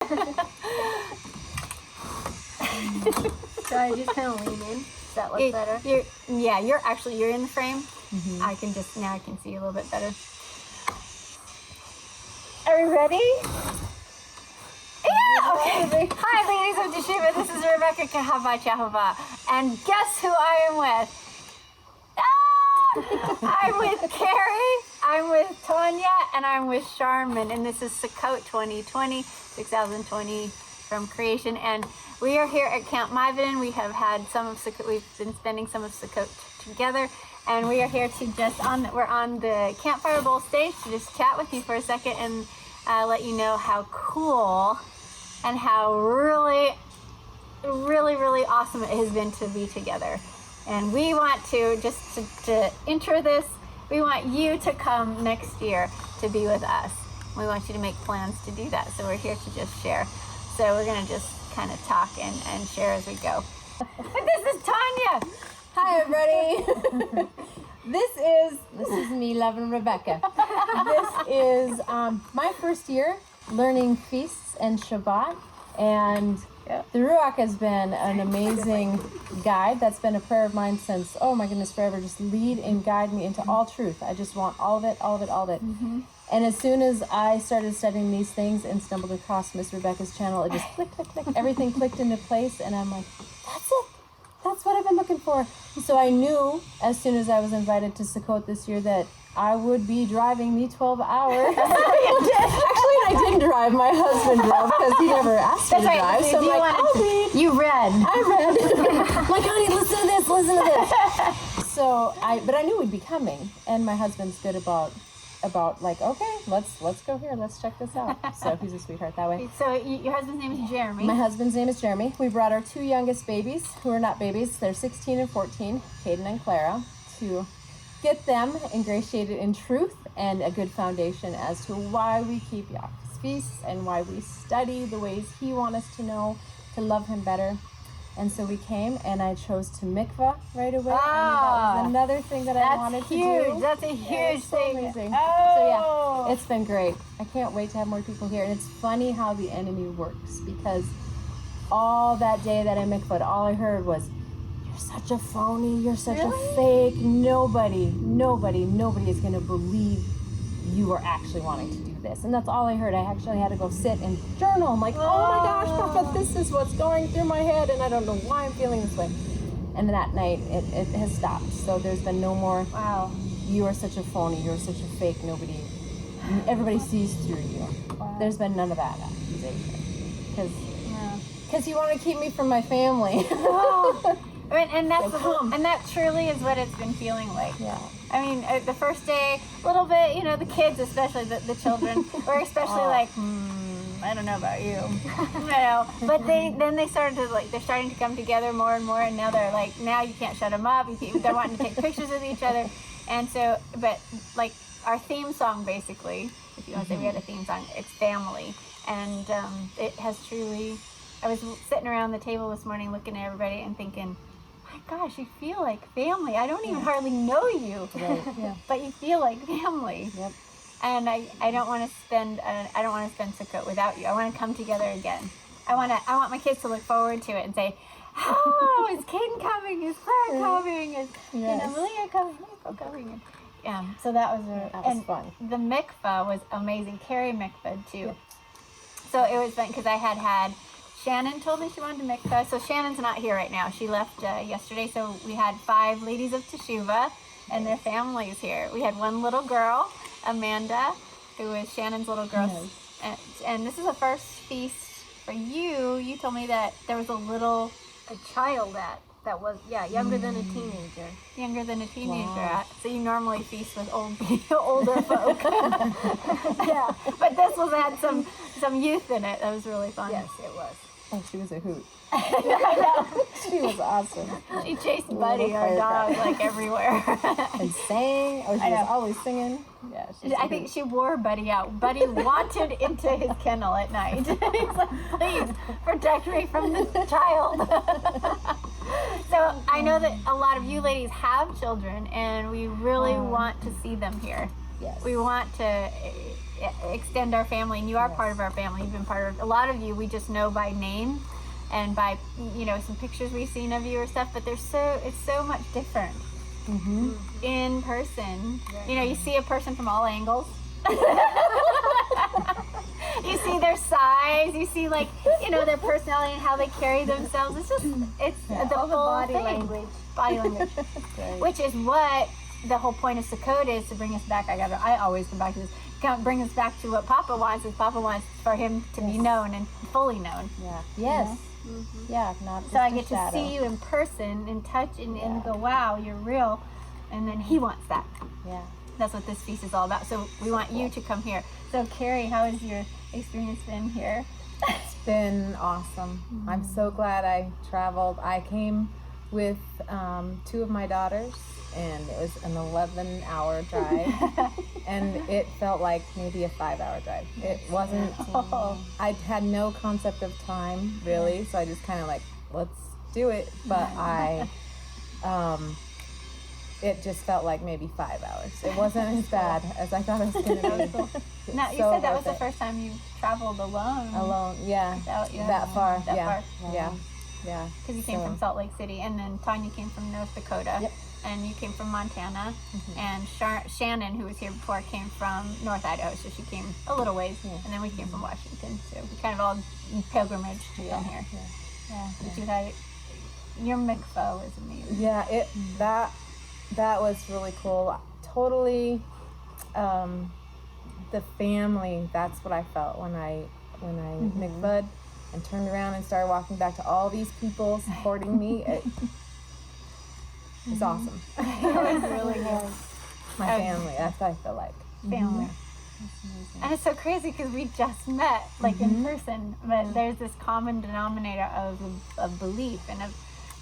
So I just kind of lean in. Does that look better? You're in the frame. Mm-hmm. I can see you a little bit better. Are we ready? Yeah, okay. Hi, ladies of Teshuvah. This is Rebekah and Ali. And guess who I am with? I'm with Carrie, I'm with Tanya, and I'm with Charmin. And this is Sukkot 2020 from creation. And we are here at Camp Meeting. We have had we've been spending some of Sukkot together. And we are here to we're on the Campfire Bowl stage to just chat with you for a second and let you know how cool and how really, really, really awesome it has been to be together. And we want to, to enter this, we want you to come next year to be with us. We want you to make plans to do that. So we're here to just share. So we're going to just kind of talk and share as we go. But this is Tanya. Hi, everybody. This is me, loving Rebekah. This is my first year learning feasts and Shabbat, and the Ruach has been an amazing guide. That's been a prayer of mine since, oh my goodness, forever. Just lead and guide me into all truth. I just want all of it. Mm-hmm. And as soon as I started studying these things and stumbled across Miss Rebekah's channel, it just click. Everything clicked into place, and I'm like, that's it. That's what I've been looking for. So I knew as soon as I was invited to Sukkot this year that I would be driving the 12 hours. Actually, I didn't drive. My husband drove because he never asked me to drive. So I'm like, you read. I read. I'm like, honey, listen to this. So but I knew we'd be coming. And my husband's good about like, okay, let's go here. Let's check this out. So he's a sweetheart that way. So your husband's name is Jeremy. My husband's name is Jeremy. We brought our two youngest babies, who are not babies. They're 16 and 14, Caden and Clara, to get them ingratiated in truth and a good foundation as to why we keep Yahweh's feasts and why we study the ways he wants us to know, to love him better. And so we came, and I chose to mikvah right away. Ah, that was another thing that I wanted to do. That's a huge thing. Amazing. Oh. So yeah, it's been great. I can't wait to have more people here. And it's funny how the enemy works, because all that day that I mikvahed, all I heard was, "You're such a phony. You're such a fake. Nobody is going to believe you are actually wanting to do this." And that's all I heard. I actually had to go sit and journal. I'm like, oh my gosh, Papa, this is what's going through my head, and I don't know why I'm feeling this way. And that night, it has stopped. So there's been no more, wow, you are such a phony, you're such a fake, everybody sees through you. Wow. There's been none of that accusation. Because you want to keep me from my family. And that truly is what it's been feeling like. Yeah. I mean, the first day, a little bit, the kids, especially the children, were especially like, I don't know about you, But then they started to they're starting to come together more and more, and now they're like, now you can't shut them up. They're wanting to take pictures with each other, and so, but like our theme song, basically, if you want to say we had a theme song, it's family, and it has truly. I was sitting around the table this morning, looking at everybody and thinking, my gosh, you feel like family. I don't even hardly know you, but you feel like family. Yep. And I don't want to spend Sukkot without you. I want to come together again. I want my kids to look forward to it and say, "Oh, is Caden coming? Is Claire coming? Is Malia coming? Nico coming?" So that was fun. The mikvah was amazing. Carrie mikvahed too. Yep. So it was fun because I had. Shannon told me she wanted to mikvah. So Shannon's not here right now. She left yesterday. So we had 5 Ladies of Teshuvah and their families here. We had one little girl, Amanda, who is Shannon's little girl. Yes. And this is the first feast for you. You told me that there was a child that was, younger than a teenager. Younger than a teenager. Wow. So you normally feast with older folk. Yeah. But this had some youth in it. That was really fun. Yes, it was. Oh, she was a hoot. She was awesome. She chased Buddy, our dog, everywhere. And sang. Oh, she was always singing. Yeah, I think she wore Buddy out. Buddy wandered into his kennel at night. He's like, please protect me from this child. So I know that a lot of you ladies have children, and we really want to see them here. Yes. We want to, extend our family, and you are part of our family. You've been part of, a lot of you we just know by name and by, you know, some pictures we've seen of you or stuff, but it's so much different in person. You know, you see a person from all angles. You see their size, you see, like, you know, their personality and how they carry themselves. It's just, it's the full body thing. language. Body language. Which is what the whole point of Sukkot is, to bring us back. I always come back to this. Bring us back to what Papa wants, is Papa wants for him to be known and fully known. Yeah. Yes. Yeah, not just So I a get to shadow. see you in person and touch and go, wow, you're real. And then he wants that. Yeah. That's what this feast is all about. So we want you to come here. So Carrie, how has your experience been here? It's been awesome. I'm so glad I traveled. I came with 2 of my daughters, and it was an 11-hour drive, and it felt like maybe a 5-hour drive. It wasn't, I had no concept of time, really, so I just kind of like, let's do it, but it just felt like maybe 5 hours. It wasn't as bad as I thought it was going to be. Now, you said that was the first time you traveled alone. Alone, yeah. That far, That far. Yeah. Because you came from Salt Lake City, and then Tanya came from North Dakota. Yep. And you came from Montana. And Shannon, who was here before, came from North Idaho, so she came a little ways. And then we came from Washington, so we kind of all pilgrimaged down here. Yeah. But you had, your mikvah was amazing. Yeah, that was really cool. Totally, the family, that's what I felt when I mikvahed and turned around and started walking back to all these people supporting me. It was awesome. It was really good. My family, that's what I feel like. Family. And it's so crazy because we just met, like, in person, but there's this common denominator of belief and of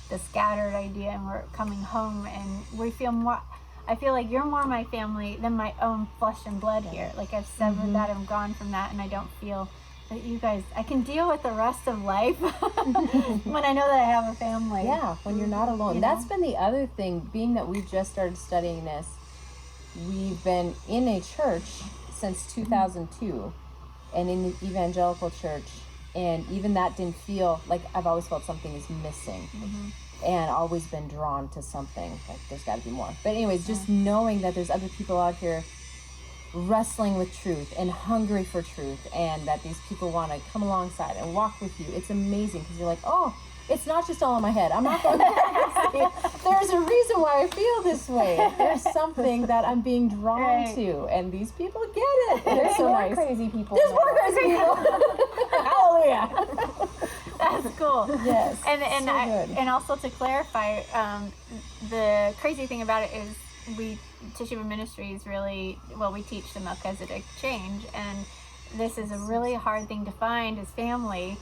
the scattered idea, and we're coming home, and we feel more, I feel like you're more my family than my own flesh and blood here. Like, I've severed that, I'm gone from that, and I don't feel that you guys, I can deal with the rest of life when I know that I have a family. Yeah, when you're not alone. You know? That's been the other thing, being that we just started studying this. We've been in a church since 2002, and in the evangelical church, and even that didn't feel like, I've always felt something is missing, and always been drawn to something, like there's got to be more. But anyways, just knowing that there's other people out here wrestling with truth and hungry for truth, and that these people want to come alongside and walk with you, it's amazing, because you're like, oh, it's not just all in my head. I'm not going crazy. There's a reason why I feel this way. There's something that I'm being drawn to, and these people get it. And it's so nice. Crazy people. There's more crazy people. Hallelujah. That's cool. Yes. And also to clarify, the crazy thing about it is Teshuvah Ministries really, we teach the Melchizedek change, and this is a really hard thing to find as family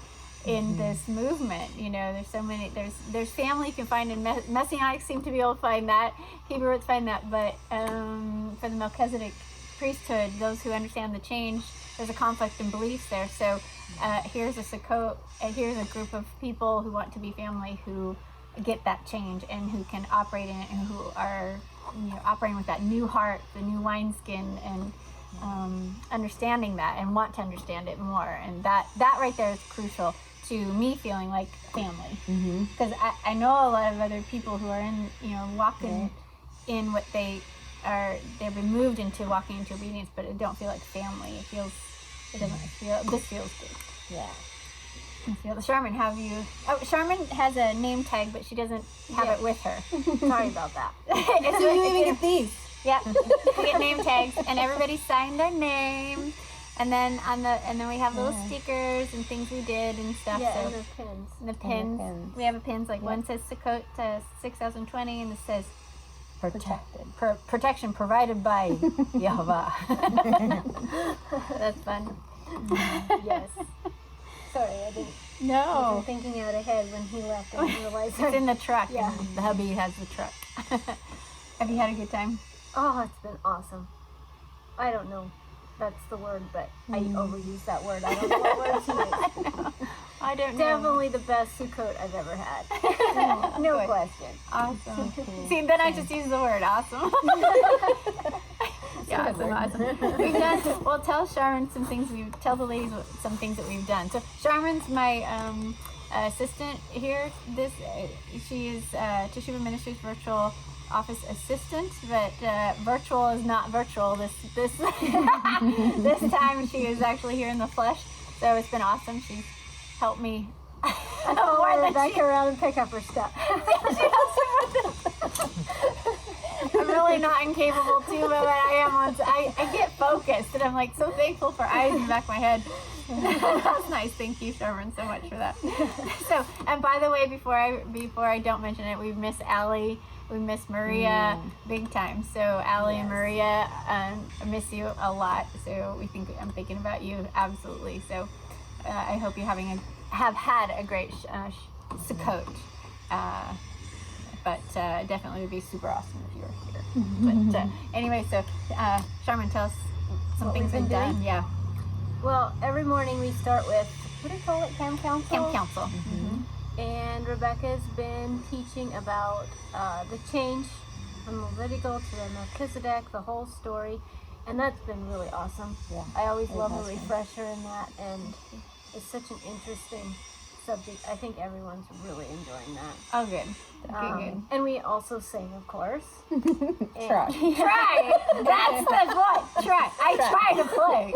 in this movement. You know, there's so many, there's family you can find, and Messianics seem to be able to find that, Hebrews find that, but for the Melchizedek priesthood, those who understand the change, there's a conflict in beliefs there. So here's a Sukkot, here's a group of people who want to be family, who get that change and who can operate in it, and who are, you know, operating with that new heart, the new wineskin, and understanding that and want to understand it more. And that right there is crucial to me feeling like family, because I know a lot of other people who are in, you know, walking in what they've been moved into, walking into obedience, but it don't feel like family. This feels good. Yeah. Sharman, Sharman has a name tag, but she doesn't have it with her. Sorry about that. So you even get these. Yeah, we get name tags, and everybody signed their name, and then we have little stickers and things we did and stuff. Yeah, so and the pins. the pins. We have a pins, like one says Sukkot 6020, and it says Protected. protection provided by Yahweh. That's fun. Yes. Sorry, I didn't. No. wasn't thinking out ahead when he left. I didn't realize. It's in the truck. Yeah. And the hubby has the truck. Have you had a good time? Oh, it's been awesome. I don't know. That's the word, but I overuse that word. I don't know what word to use. I don't know. Definitely the best Sukkot I've ever had. No Good. question. Awesome. See, then I just use the word awesome. Awesome. We've done. Well, tell Sharman some things. Tell the ladies some things that we've done. So Sharman's my assistant here. She is Teshuvah Ministries virtual office assistant, but virtual is not virtual this this time. She is actually here in the flesh. So it's been awesome. She's helped me. Rebecca around and pick up her stuff. I'm really not incapable too, but I am I get focused, and I'm like so thankful for eyes in the back of my head. That's nice. Thank you, Sherman, so much for that. So, and by the way, before I don't mention it, we miss Ali, we miss Maria big time. So Ali and Maria, I miss you a lot. So I'm thinking about you absolutely. So I hope you're have had a great Sukkot. But definitely would be super awesome if you were here. But anyway, so Sharman, tell us some things we've done. Yeah. Well, every morning we start with, what do you call it, Camp Council? Camp Council. And Rebecca's been teaching about the change from Levitical to the Melchizedek, the whole story. And that's been really awesome. Yeah. I always love a refresher in that, and it's such an interesting subject. I think everyone's really enjoying that. Oh, good. Good. And we also sing, of course. Try. Try. That's the point. Try. I try to play.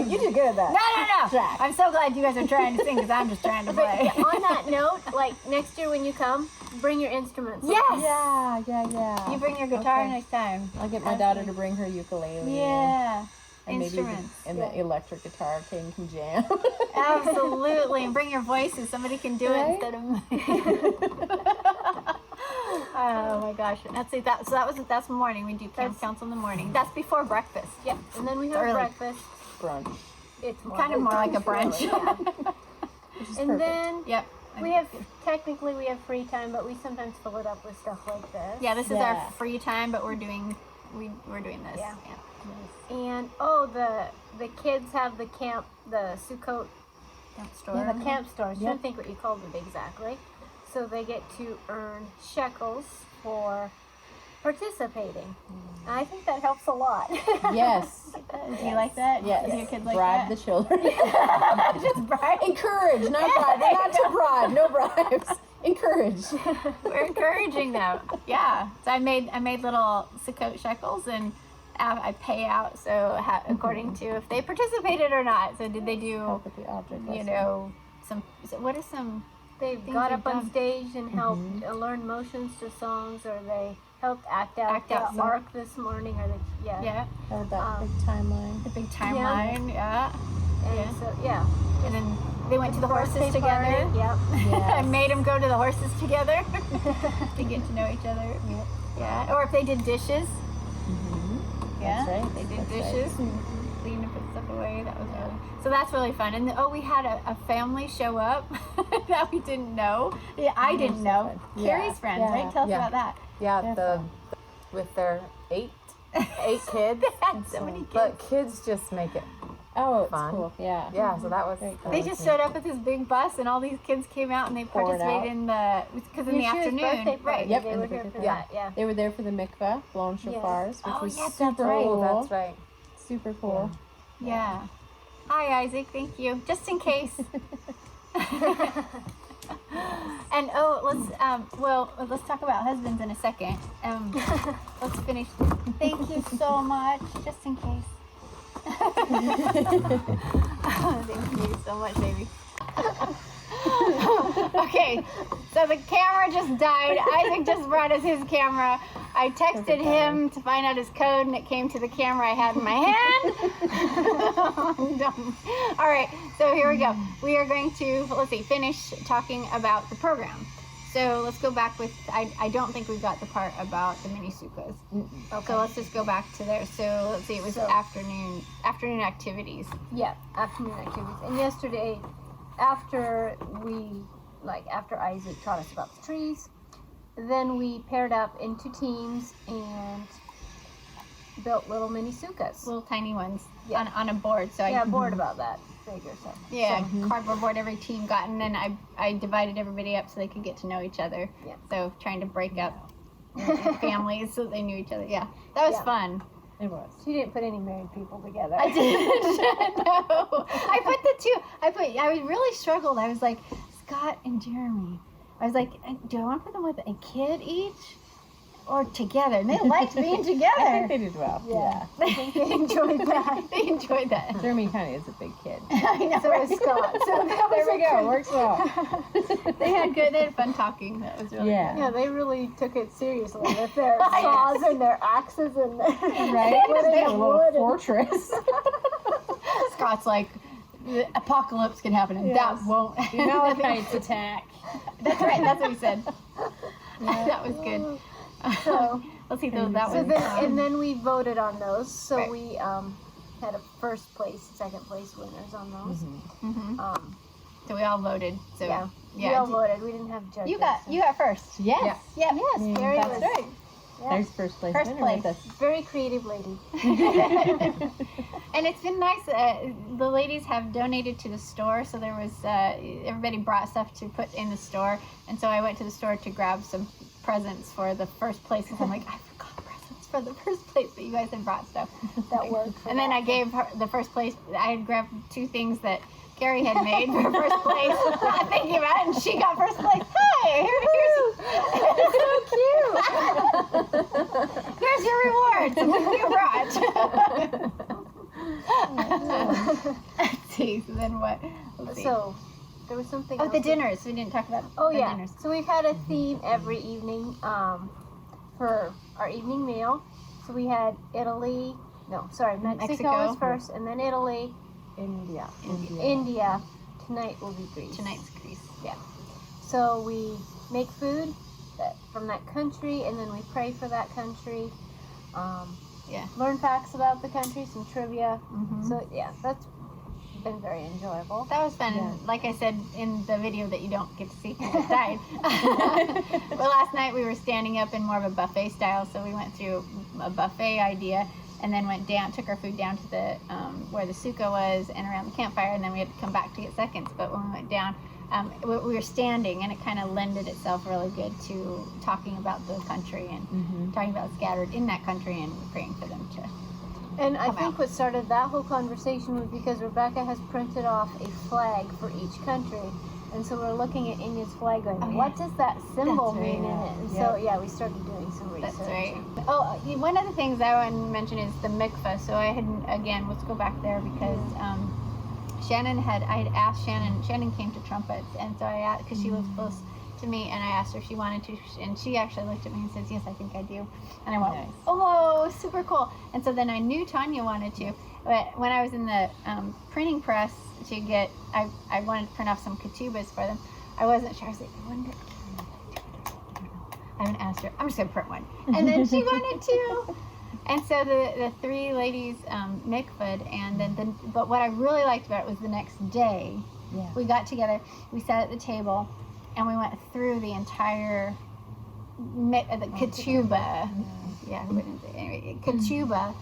You do good at that. No. Try. I'm so glad you guys are trying to sing because I'm just trying to play. But on that note, like next year when you come, bring your instruments. Yes. Yeah. You bring your guitar next time. I'll get my daughter to bring her ukulele. Yeah. And Instruments. Maybe the electric guitar can jam. Absolutely. And bring your voices. Somebody can do it instead of me. Oh my gosh. That's morning. We do camp council in the morning. That's before breakfast. Yeah. And then we have breakfast. Brunch. It's more kind of more like a brunch. And then yep. we have free time, but we sometimes fill it up with stuff like this. Yeah, this is our free time, but we're doing this. Yeah. And the kids have the Sukkot store. Yeah, the camp store. I shouldn't think what you called it exactly. So they get to earn shekels for participating. And I think that helps a lot. Yes. Do you like that? Yes. Do your kids like bribe that? the children. Just bribe. Encourage, not bribe. Not to bribe. No bribes. Encourage. We're encouraging them. Yeah. So I made little Sukkot shekels, and I pay out according to if they participated or not. So did they do? Help with the object. What are some? They got up on stage and helped learn motions to songs, or they helped act out the arc this morning, or Held that big timeline. The big timeline. Yeah. And so and then they went to the horses together. Yep. I made them go to the horses together to get to know each other. Yep. Yeah. Or if they did dishes. Yeah. That's right. They did dishes and cleaned and put stuff away. That was so that's really fun. And we had a family show up that we didn't know. Yeah, I didn't know. Carrie's friends, right? Tell us about that. Yeah, with their eight kids. They had so many kids. But kids just make it fun. Fun. Cool. Yeah. Yeah, so that was. They just showed up with this big bus, and all these kids came out and they participated in because in the afternoon, right? Yep. They were here for that. Yeah. They were there for the mikveh, blowing shofars, which was yes, super that's cool. That's right. Super cool. Yeah. Hi, Isaac. Thank you. Just in case. And let's talk about husbands in a second. Let's finish. Thank you so much. Just in case. Thank you so much, baby. Okay, so the camera just died. Isaac just brought us his camera. I texted him to find out his code, and it came to the camera I had in my hand. I'm done. All right, so here we go. We are going to, finish talking about the program. So let's go back with, I don't think we got the part about the mini sukkahs. Okay. So let's just go back to there. So let's see, it was afternoon activities. Yeah, afternoon activities. And yesterday, after Isaac taught us about the trees, then we paired up into teams and built little mini sukkahs. Little tiny ones on a board. So a board about that big or so. Yeah, cardboard board every team got, and then I divided everybody up so they could get to know each other. Yeah. So trying to break up families so they knew each other. Yeah, that was fun. It was. She didn't put any married people together. I didn't. No. I put the two. I really struggled. I was like, Scott and Jeremy. I was like, do I want to put them with a kid each? Or together? And they liked being together. I think they did well. Yeah. I think they enjoyed that. They enjoyed that. Jeremy kind of is a big kid. I know. So is Scott. So that There was we go. Works well. They had fun talking. That was really Yeah. Yeah, they really took it seriously with their saws and their axes and their Right? putting They the a little wood and- fortress. good. Scott's like, the apocalypse can happen and Yes. that won't. The Amalekites attack. That's right. That's what he said. That was good. So, Let's see. That so was. then, and then we voted on those. So Right. we had a first place, second place winners on those. Mhm. So we all voted. So Yeah. yeah. We all voted. We didn't have judges. You got first. Yes. Yeah. Yes, Gary That's was right. yeah, There's first place First winner place. with us. very creative lady. And it's been nice. The ladies have donated to the store, so there was everybody brought stuff to put in the store, and so I went to the store to grab some presents for the first place because I'm like, I forgot presents for the first place, but you guys had brought stuff. That worked. for And then that. I gave her the first place. I had grabbed 2 things that Carrie had made for first place, not thinking about it, and she got first place. Hey, here's your rewards. You brought. Let's see. So then what? Let's see. So there was something. Oh, else the that- dinners. We didn't talk about. Oh the yeah. dinners. So we've had a theme every evening for our evening meal. So we had Italy. No, sorry, Mexico Mexico. was first, and then Italy, India. India. Tonight will be Greece. Tonight's Greece. Yeah. So we make food from that country, and then we pray for that country. Yeah. Learn facts about the country, some trivia. Mhm. So yeah, that's been very enjoyable. That was fun. Yeah. Like I said in the video that you don't get to see because it died. But last night we were standing up in more of a buffet style, so we went through a buffet idea and then went down, took our food down to the where the sukkah was and around the campfire, and then we had to come back to get seconds. But when we went down, we were standing, and it kind of lended itself really good to talking about the country and talking about scattered in that country and praying for them to. And I come think out. what started that whole conversation was because Rebekah has printed off a flag for each country. And so we're looking at India's flag going, Oh, yeah. what does that symbol That's right, mean in it? And so, yeah, we started doing some research. That's right. Oh, one of the things I want to mention is the mikvah. So I had, again, let's go back there because I had asked Shannon came to trumpets, and so I asked, because she lives close to me, and I asked her if she wanted to, and she actually looked at me and says, yes, I think I do. And I went, Nice. oh, super cool. And so then I knew Tanya wanted to, but when I was in the printing press to get, I wanted to print off some ketubas for them. I wasn't sure. I was like, I wonder, I haven't asked her. I'm just going to print one. And then she wanted to. And so the 3 ladies mikvahed, and then but what I really liked about it was the next day. Yeah. We got together, we sat at the table, and we went through the entire the ketubah. Yeah, who wouldn't say anyway, ketubah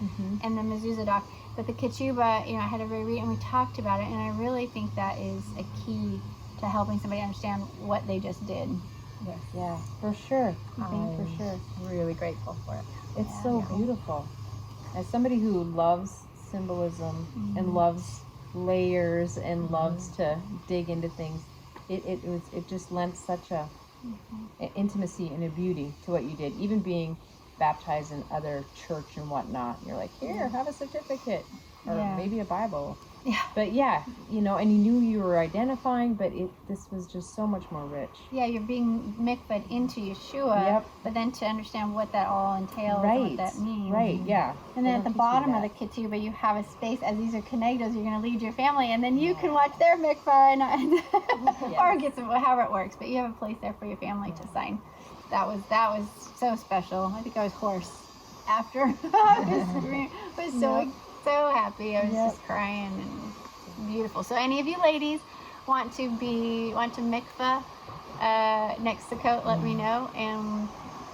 and the mezuzah. But the ketubah, I had everybody read, and we talked about it, and I really think that is a key to helping somebody understand what they just did. Yes. Yeah, for sure. Mhm. For sure. Really grateful for it. It's so beautiful. As somebody who loves symbolism and loves layers and loves to dig into things, it just lent such a intimacy and a beauty to what you did. Even being baptized in other church and whatnot, you're like, here, have a certificate or Yeah. maybe a Bible. Yeah. But yeah, and you knew you were identifying, but this was just so much more rich. Yeah, you're being mikvahed into Yahshua, Yep. but then to understand what that all entails and Right. what that means. Right. Yeah. And They then at don't the teach you bottom of that. the ketubah, you have a space, as these are kenegdos, you're going to lead your family, and then you can watch their mikvah, or get some, however it works, but you have a place there for your family to sign. That was so special. I think I was hoarse after. I was so happy. I was just crying and beautiful. So any of you ladies want to mikvah next Sukkot, let me know, and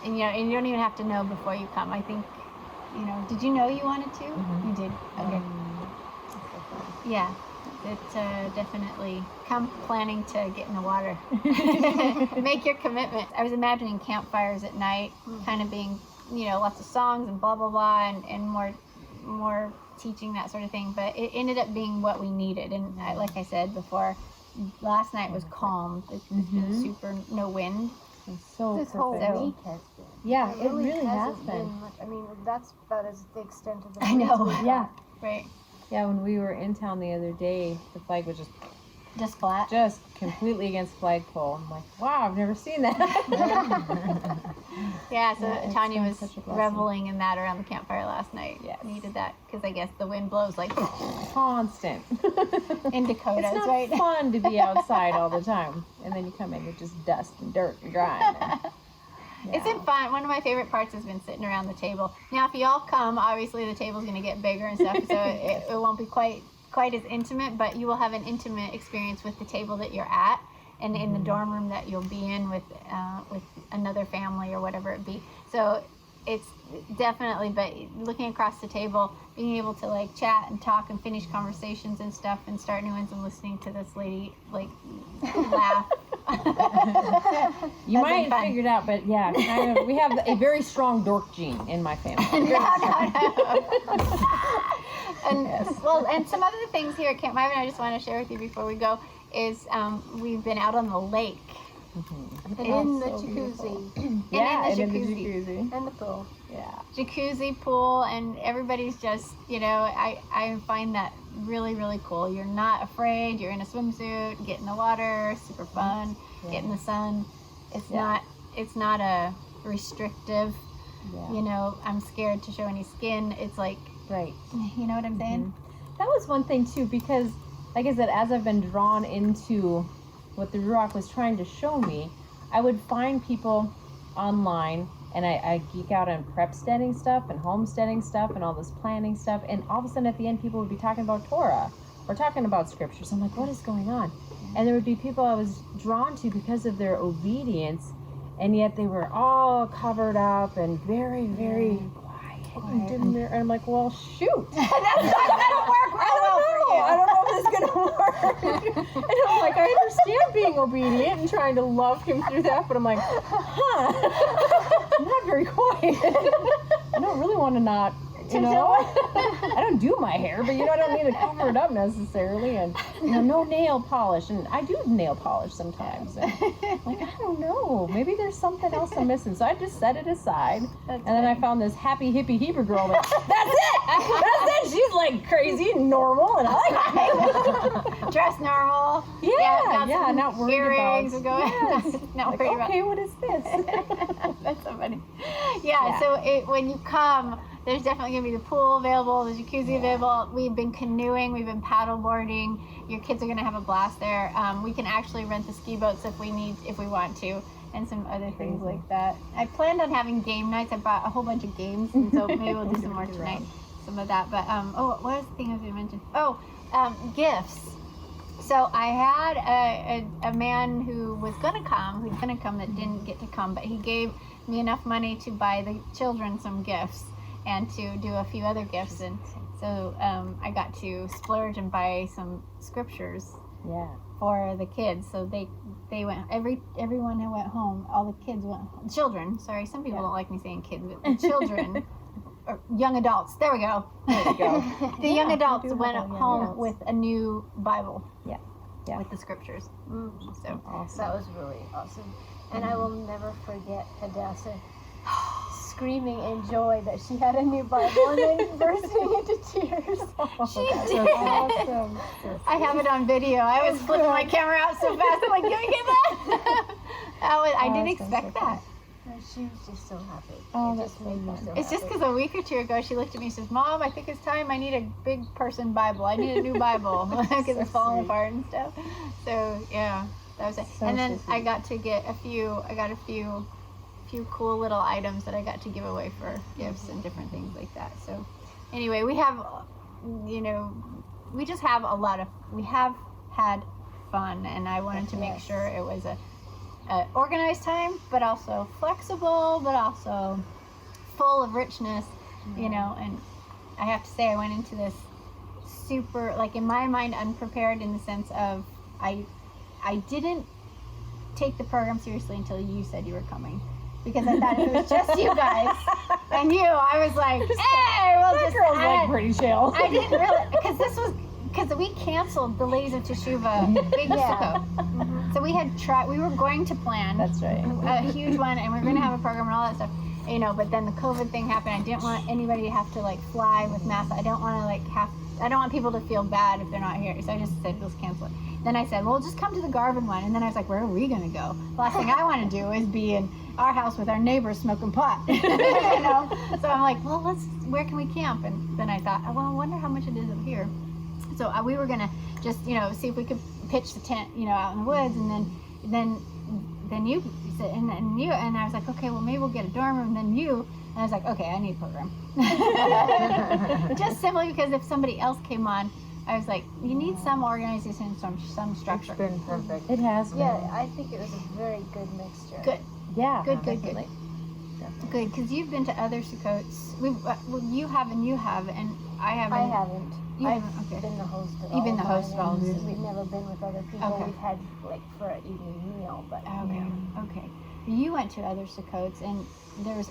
you don't even have to know before you come. I think, did you know you wanted to? You did. Okay. Yeah. It's definitely come planning to get in the water. Make your commitment. I was imagining campfires at night, kind of being, lots of songs and blah, blah, blah, and more more teaching, that sort of thing. But it ended up being what we needed. And like I said before, last night was calm. It's been super, no wind. It's so This whole perfect. week has been. Yeah, it really has hasn't been. much. I mean, that's about as the extent of the I know. winds we've Yeah. got. Right. Yeah, when we were in town the other day, the flag was Just flat. just completely against flagpole. I'm like, wow, I've never seen that. Yeah, so Yeah, it's Tanya been was such a blessing. reveling in that around the campfire last night. Yes. Needed that because I guess the wind blows like Constant. in Dakotas, It's not right? fun to be outside all the time. And then you come in with just dust and dirt and grime. And, It's been fun. One of my favorite parts has been sitting around the table. Now, if y'all come, obviously the table's going to get bigger and stuff, so it won't be quite as intimate, but you will have an intimate experience with the table that you're at and in the dorm room that you'll be in with another family or whatever it be. So it's definitely, but looking across the table, being able to like chat and talk and finish conversations and stuff and start new ones and listening to this lady like laugh. you That's might been fun. have figured out, but yeah, kind of, we have a very strong dork gene in my family. No. And some other things here at Camp Myron I just want to share with you before we go is we've been out on the lake. And in the jacuzzi. Yeah, and and in in the the jacuzzi. jacuzzi. And the pool. Yeah. Jacuzzi, pool, and everybody's just, I find that really, really cool. You're not afraid. You're in a swimsuit, get in the water, super fun, get in the sun. It's not a restrictive, Yeah. I'm scared to show any skin. It's like, Right. you know what I'm saying? That was one thing too, because like I said, as I've been drawn into what the Ruach was trying to show me, I would find people online and I geek out on prep steading stuff and homesteading stuff and all this planning stuff, and all of a sudden at the end people would be talking about Torah or talking about scriptures. I'm like, what is going on? And there would be people I was drawn to because of their obedience, and yet they were all covered up and very, very quiet. And didn't and I'm like, well, shoot. That's not gonna work real well for you. I don't know if this is gonna work. And I'm like, I understand being obedient and trying to love him through that, but I'm like, I'm not very quiet. I don't really want to not, I don't do my hair, but I don't need to cover it up necessarily, and no nail polish, and I do nail polish sometimes. And like, I don't know, maybe there's something else I'm missing, so I just set it aside. And then I found this happy hippie Hebrew girl. Like, that's it. She's like crazy and normal, and I like it. Dress normal. Yeah, not worried earrings about. Are going. Not Like, worried about. okay, what is this? That's so funny. Yeah. So when you come, there's definitely gonna be the pool available, the jacuzzi available. We've been canoeing, we've been paddle boarding. Your kids are gonna have a blast there. We can actually rent the ski boats if we want to, and some other things like that. I planned on having game nights. I bought a whole bunch of games, and so maybe we'll do some more tonight. Some of that. But what was the thing I was gonna mention? Gifts. So I had a man who was gonna come, that didn't get to come, but he gave me enough money to buy the children some gifts and to do a few other gifts, and so I got to splurge and buy some scriptures for the kids. So they went, everyone who went home, all the kids went home. Children, sorry, some people don't like me saying kids, but the children, or young adults, there we go. The young adults went home with a new Bible. Yeah. With the scriptures. So Awesome. That was really awesome. And I will never forget Hadassah screaming in joy that she had a new Bible and then bursting into tears. she did. Awesome. I have it on video. I was flipping my camera out so fast. I'm like, can we get that? I didn't expect that. She was just so happy. Oh, It that's just made me so It's just happy. because a week or two ago she looked at me and says, "Mom, I think it's time. I need a big person Bible. I need a new Bible because it's falling apart and stuff." So yeah, that was it. So and then sweet. I got to get a few cool little items that I got to give away for gifts and different things like that. So anyway, we have, we just have we have had fun, and I wanted to make sure it was a organized time, but also flexible, but also full of richness, and I have to say I went into this super, like in my mind, unprepared in the sense of I didn't take the program seriously until you said you were coming. because I thought if it was just you guys and you, I was like, hey, we'll That just. girl's like pretty chill. I didn't really, because we canceled the Ladies of Teshuvah big Sukkot. So we were going to plan That's right. a huge one, and we were going to have a program and all that stuff, you know, but then the COVID thing happened. I didn't want anybody to have to like fly with masks. I don't want people to feel bad if they're not here. So I just said, let's cancel it. Then I said, well, just come to the Garvin one. And then I was like, where are we going to go? The last thing I want to do is be in our house with our neighbors smoking pot, you know? So I'm like, well, where can we camp? And then I thought, well, I wonder how much it is up here. So we were going to just, you know, see if we could pitch the tent, you know, out in the woods. And then you said, and I was like, okay, well, maybe we'll get a dorm room. Then you, and I was like, okay, I need a program. Just simply because if somebody else came on, I was like, you need some organization, some structure. It's been perfect. It has been. Yeah, I think it was a very good mixture. Good. Yeah. Good. Definitely. Good, because you've been to other Sukkots. You have, and I haven't. I haven't. You I've haven't, okay. been the host of You've been the of mine, host of all of and them. We've never been with other people. Okay. We've had like for an evening meal, but Okay. You went to other Sukkots, and there's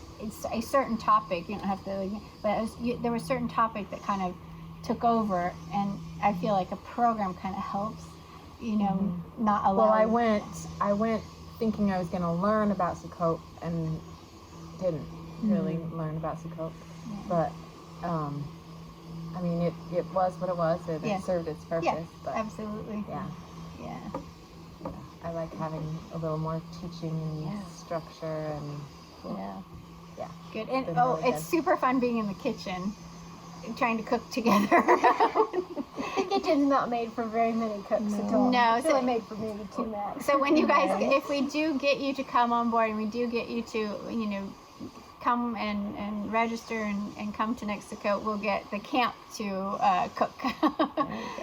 a certain topic. You don't have to, but there was a certain topic that kind of took over, and I feel like a program kind of helps. You know, not allow. Well, I went thinking I was going to learn about Sukkot and didn't really learn about Sukkot. But, I mean, it was what it was. It served its purpose. Yeah, but absolutely. yeah, Yeah. I like having a little more teaching and structure and Yeah. Good. And Been really it's good. super fun being in the kitchen, trying to cook together. the kitchen's not made for very many cooks at all. No, it's so- only made for maybe 2 max. So when you guys, if we do get you to come on board, and we do get you to, you know, come and register and come to next Sukkot, we'll get the camp to cook.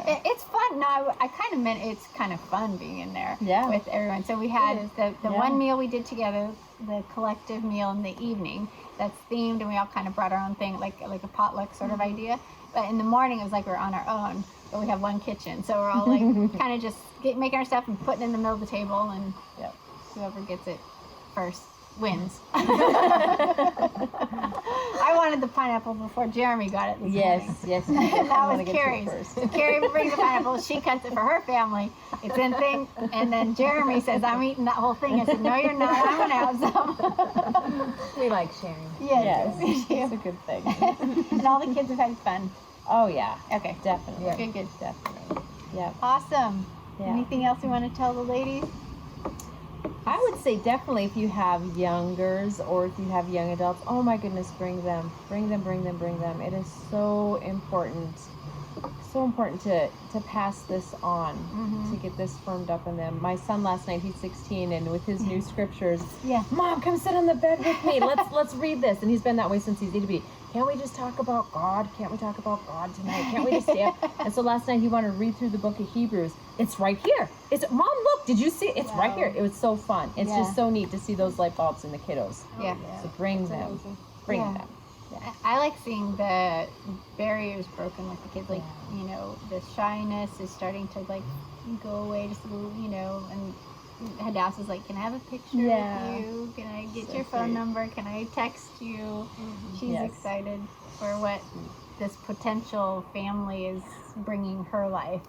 It's fun. No, I kind of meant it's kind of fun being in there with everyone. So we had the one meal we did together, the collective meal in the evening that's themed, and we all kind of brought our own thing, like a potluck sort of idea. But in the morning, it was like we're on our own, but we have one kitchen. So we're all like kind of just making our stuff and putting it in the middle of the table, and whoever gets it first wins. I wanted the pineapple before Jeremy got it this morning. Yes. And that was get to it Carrie's. first. So Carrie brings the pineapple, she cuts it for her family. It's in thing, and then Jeremy says, I'm eating that whole thing. I said, no, you're not. I'm going to have some. we like sharing. Yes. It's a good thing. And all the kids have had fun. Oh yeah, Okay. definitely. Yeah. Good. Definitely. Yeah. Awesome. Yeah. Anything else you want to tell the ladies? I would say definitely if you have youngers or if you have young adults, oh my goodness, bring them. It is so important to pass this on, to get this firmed up in them. My son last night, he's 16, and with his new scriptures, Mom, come sit on the bed with me. Let's read this. And he's been that way since he's itty bitty. Can't we just talk about God? Can't we talk about God tonight? Can't we just stay up? And so last night he wanted to read through the book of Hebrews. It's right here. Mom, look, did you see it? It's right here. It was so fun. It's just so neat to see those light bulbs in the kiddos. Yeah. So bring them. Bring them. I like seeing the barriers broken with the kids. Like, you know, the shyness is starting to like go away just a little, you know, and Hadass is like, can I have a picture with you? Can I get your phone number? Can I text you? She's excited for what this potential family is bringing her life.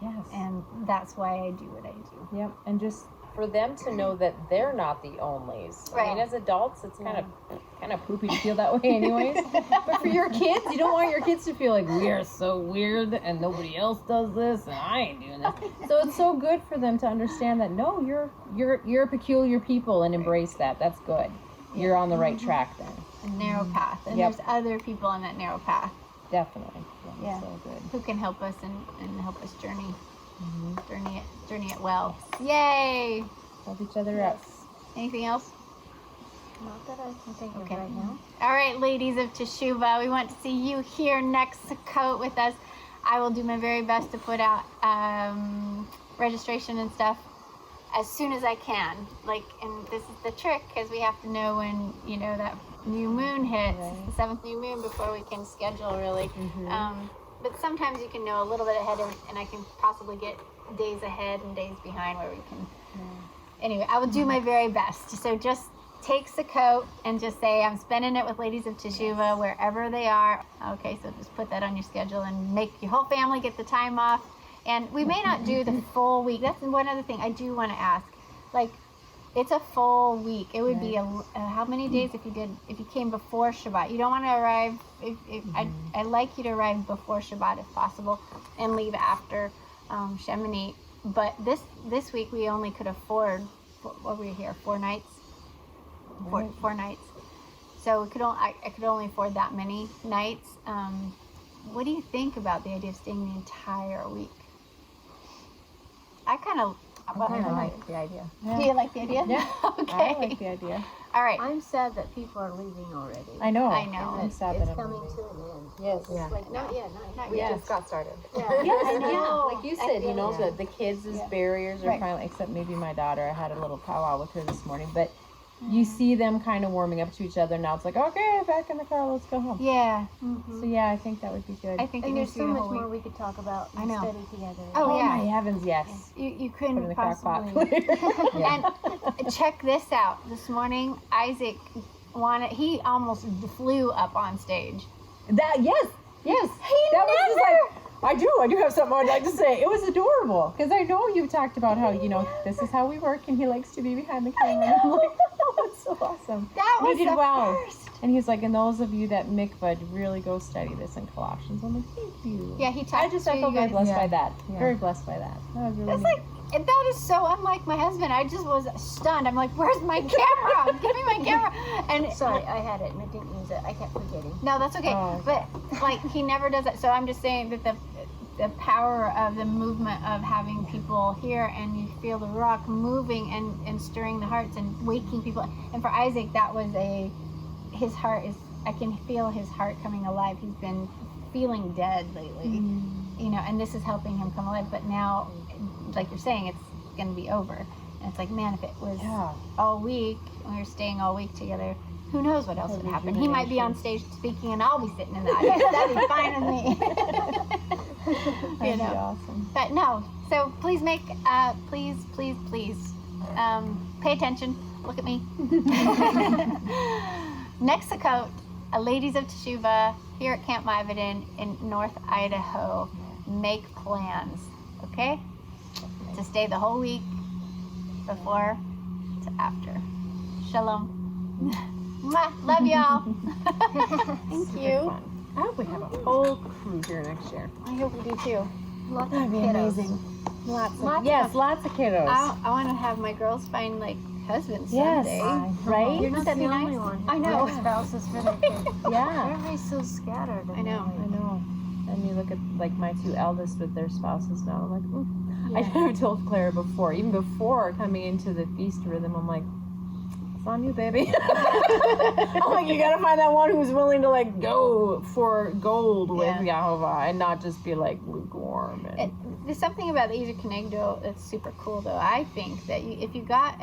Yes. And that's why I do what I do. Yep. And just for them to know that they're not the onlys. I mean, as adults, it's kind of poopy to feel that way anyways. But for your kids, you don't want your kids to feel like we are so weird and nobody else does this and I ain't doing this. So it's so good for them to understand that no, you're a peculiar people and embrace that. That's good. You're on the right track then. A narrow path. And there's other people on that narrow path. Definitely. Yeah. So good. Who can help us and help us journey it well. Yay! Help each other up. Anything else? Not that I can think of right now. All right, ladies of Teshuvah, we want to see you here next Sukkot with us. I will do my very best to put out registration and stuff as soon as I can. And this is the trick, because we have to know when, you know, that new moon hits, the 7th new moon, before we can schedule really. But sometimes you can know a little bit ahead, and I can possibly get days ahead and days behind where we can. Anyway, I will do my very best. So just take Sukkot and just say, I'm spending it with Ladies of Teshuvah wherever they are. Okay, so just put that on your schedule and make your whole family get the time off. And we may not do the full week. That's one other thing I do want to ask. Like, it's a full week. It would be how many days if you came before Shabbat? You don't want to arrive. I'd like you to arrive before Shabbat if possible, and leave after Shemini. But this week we only could afford. What were we here? 4 nights. Four nights. So I could only afford that many nights. What do you think about the idea of staying the entire week? I kind of like the idea. Do you like the idea? Yeah. Okay. I like the idea. All right. I'm sad that people are leaving already. I know. And I'm sad it's that I'm coming leaving. to an end. Yes. Yeah. Like, not yet. We just got started. Yeah. Yes, I know. like you said, you know, Yeah. the kids' Yeah. barriers are Right. finally, except maybe my daughter. I had a little powwow with her this morning, but you see them kind of warming up to each other. Now it's like, okay, back in the car, let's go home. Yeah. So yeah, I think that would be good. I think it And needs there's to be so a much whole more week. we could talk about I and know. study together. Oh, yeah. my heavens, yes. You Put it in couldn't the crock pot. possibly. Yeah. And check this out. This morning, Isaac he almost flew up on stage. That yes. That was just like, I do have something I'd like to say. It was adorable because I know you talked about how, you know, this is how we work and he likes to be behind the camera. And I'm like, oh, that's so awesome. That And was he did the well. first. And he's like, and those of you that mikvah, really go study this in Colossians. I'm like, thank you. Yeah, he I talked just to I felt you very guys. blessed Yeah. by that. Yeah. Very blessed by that. That was really It's neat. like, that is so unlike my husband. I just was stunned. I'm like, where's my camera? Give me my camera. And Sorry, I had it and I didn't use it. I kept forgetting. no, that's okay. Oh. But like, he never does it. So I'm just saying that the power of the movement of having people here, and you feel the rock moving and stirring the hearts and waking people. And for Isaac, that was his heart is, I can feel his heart coming alive. He's been feeling dead lately, you know, and this is helping him come alive. But now, like you're saying, it's going to be over. And it's like, man, if it was all week, and we were staying all week together, who knows what else would happen. He might be on stage speaking and I'll be sitting in the audience. That'd be fine with me. That'd be awesome. But no, so please please pay attention. Look at me. Next Sukkot, Ladies of Teshuvah here at Camp Meeting in North Idaho. Make plans, okay? To stay the whole week, before to after. Shalom. Mwah. Love y'all. Thank Super you. fun. I hope we have a whole crew here next year. I hope we do too. Lots That'd of be kiddos. amazing. Lots Lots of, yes, of- lots of kiddos. I want to have my girls find like husbands Yes. someday. Right? You're not That'd the be only nice. one. I know. Who has spouses for their kids. Yeah. Everybody's so scattered. I know. I know. And you look at like my 2 eldest with their spouses now. I'm like, I told Clara before, even before coming into the feast rhythm, I'm like, it's on you, baby. I'm like, you gotta find that one who's willing to like go for gold with Yahovah and not just be like lukewarm. And There's something about the Ezer Kenegdo that's super cool, though. I think that if you got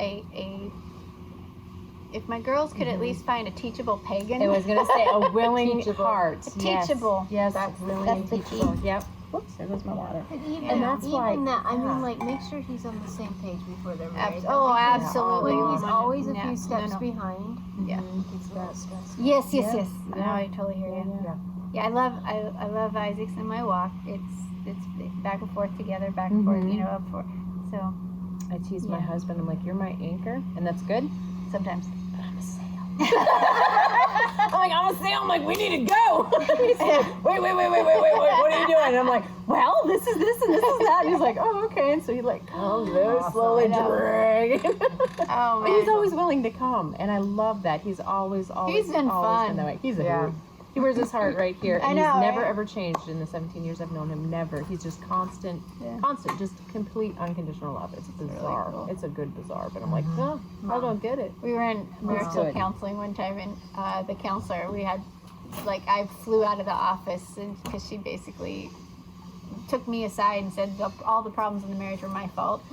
if my girls could at least find a teachable pagan. I was gonna say a willing Teachable. heart. Yes. Teachable. Yes, That's willing that's and the teachable. Yep. Whoops, there goes my water. And even, And that's why- that, I yeah. mean, like, make sure he's on the same page before they're married. Oh, Because absolutely. when he's always a Yeah. few steps No, no. behind, Yeah. it's got stressful. Yes. Yeah. No, I totally hear you. Yeah. Yeah, I love Isaac's in my walk. It's back and forth together, back and forth, you know, up for. So I tease my husband. I'm like, you're my anchor, and that's good. sometimes. But I'm a sail. I'm a sail. I'm like, we need to go. He said, wait. What are you doing? And I'm like, well, this is this and this is that. And he's like, oh, okay. And so he like comes very slowly, I know. dragging. Oh But he's man. always willing to come, and I love that. He's always He's been always fun. been that way. He's a hoot. He wears his heart right here, I and know, he's never right? ever changed in the 17 years I've known him. Never. He's just constant, just complete unconditional love. It's bizarre. cool. It's a good bizarre, but I'm like, oh, I don't get it. We were in marital good. counseling one time, and the counselor, we had, like, I flew out of the office because she basically took me aside and said all the problems in the marriage were my fault.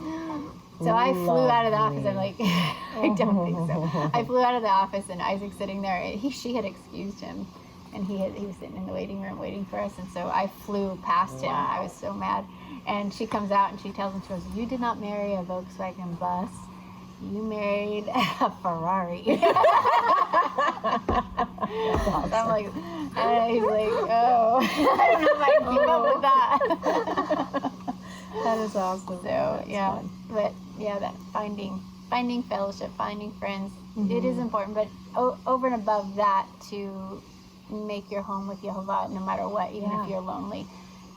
So I flew out of the office. I'm like, I don't think so. I flew out of the office, and Isaac's sitting there. She had excused him, and he was sitting in the waiting room waiting for us. And so I flew past him. I was so mad. And she comes out and she tells him, she goes, "You did not marry a Volkswagen bus." you married a Ferrari. Awesome. I'm like, and he's like, oh, I don't know if I can keep up with that. That is awesome. So That's yeah, fun. but yeah, that finding fellowship, finding friends, it is important. But over and above that, to make your home with Yehovah no matter what, even if you're lonely.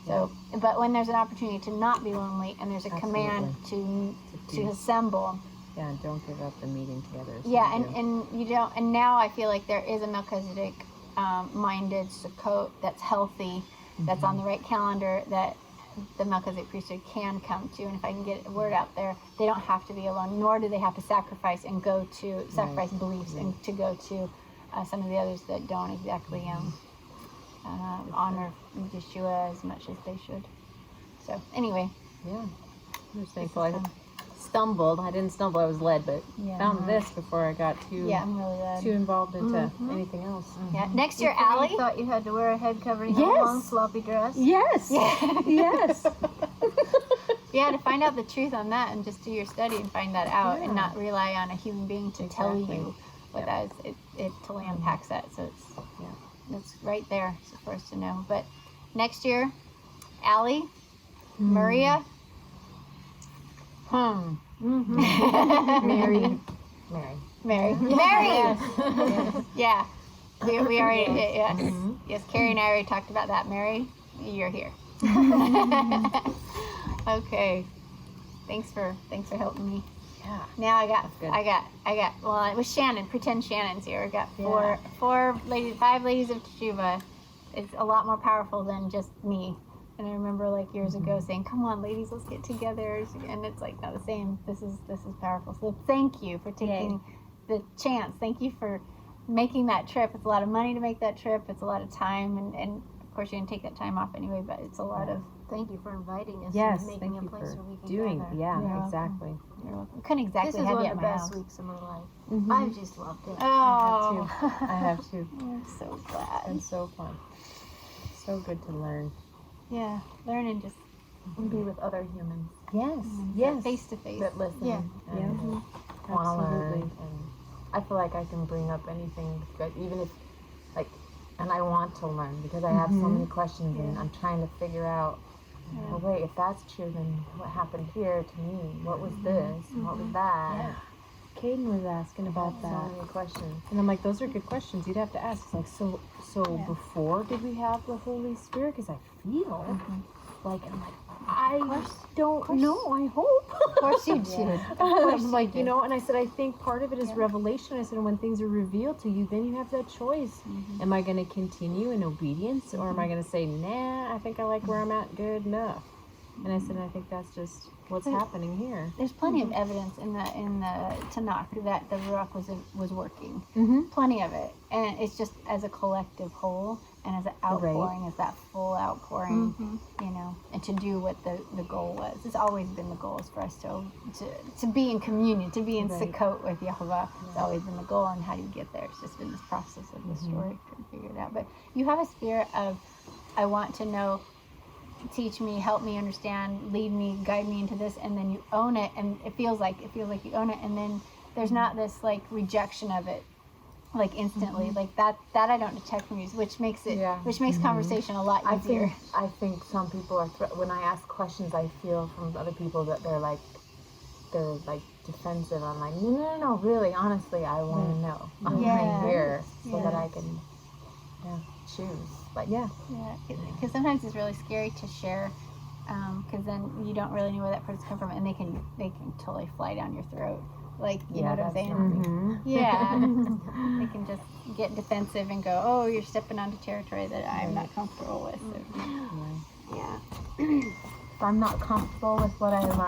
So, but when there's an opportunity to not be lonely, and there's a command to assemble. Yeah, and don't give up the meeting together. So Yeah, you do. and you don't. And now I feel like there is a Melchizedek minded Sukkot that's healthy, that's on the right calendar, that the Melchizedek priesthood can come to. And if I can get a word out there, they don't have to be alone, nor do they have to sacrifice and go to sacrifice beliefs and to go to some of the others that don't exactly honor Yahshua as much as they should. So anyway, Yeah. I'm just thankful. I stumbled. I didn't stumble. I was led, but found this before I got too I'm really glad. too involved into anything else. Yeah. Next year, You Ali. thought you had to wear a head covering Yes. and a long sloppy dress. Yes. Yes. Yeah, to find out the truth on that and just do your study and find that out and not rely on a human being to tell you what that is. It totally unpacks that. So it's right there for us to know. But next year, Ali, Maria, Mary. Mary. Yeah. We already, yes, Carrie and I already talked about that. Mary, you're here. Okay. Thanks for helping me. Yeah. Now I got, good. well, it was Shannon. Pretend Shannon's here. I got five ladies of Teshuvah. It's a lot more powerful than just me. And I remember like years ago saying, "Come on, ladies, let's get together." And it's like not the same. This is powerful. So thank you for taking the chance. Thank you for making that trip. It's a lot of money to make that trip. It's a lot of time, and of course you're gonna take that time off anyway. But it's a lot of. Thank you for inviting us Yes. and Thank making a you place for where we can doing. gather. Yeah. You're Exactly. You're welcome. Couldn't This exactly is have one you of at the my best house. weeks of my life. Mhm. I've just loved it. Oh, I have to. I'm so glad. It's so fun. So good to learn. Yeah, learn and just And be with other humans Yes. Yes. face to face. that listen Yeah. and want to learn. Absolutely. And I feel like I can bring up anything, but even if, like, and I want to learn because I have so many questions and I'm trying to figure out, well, wait, if that's true, then what happened here to me? What was this? What was that? Yeah. Caden was asking about So that. many questions. And I'm like, those are good questions. You'd have to ask. It's like, so before did we have the Holy Spirit? Because I feel like, I'm like, I don't know. I hope. Of course you did. I'm like, you know, and I said, I think part of it is revelation. I said, and when things are revealed to you, then you have that choice. Am I going to continue in obedience, or am I going to say, nah, I think I like where I'm at, good enough? And I said, I think that's just what's happening here. There's plenty of evidence in the Tanakh that the Ruach was working. Mm-hmm. Plenty of it, and it's just as a collective whole and as an outpouring, as that full outpouring, you know, and to do what the goal was. It's always been the goal is for us to be in communion, to be in Sukkot with Yehovah. It's always been the goal, and how do you get there? It's just been this process of the story to figure it out. But you have a spirit of, I want to know. Teach me, help me understand, lead me, guide me into this, and then you own it, and it feels like you own it, and then there's not this like rejection of it, like instantly, like that I don't detect from you, which makes it, which makes conversation a lot easier. I think some people are when I ask questions, I feel from other people that they're like defensive. I'm like, no, really, honestly, I want to know. I'm right here so that I can choose. Like, Because sometimes it's really scary to share, because then you don't really know where that person's come from, and they can totally fly down your throat. Like, you know what I'm saying? Yeah. They can just get defensive and go, oh, you're stepping onto territory that I'm not comfortable with. So, if I'm not comfortable with what I learned,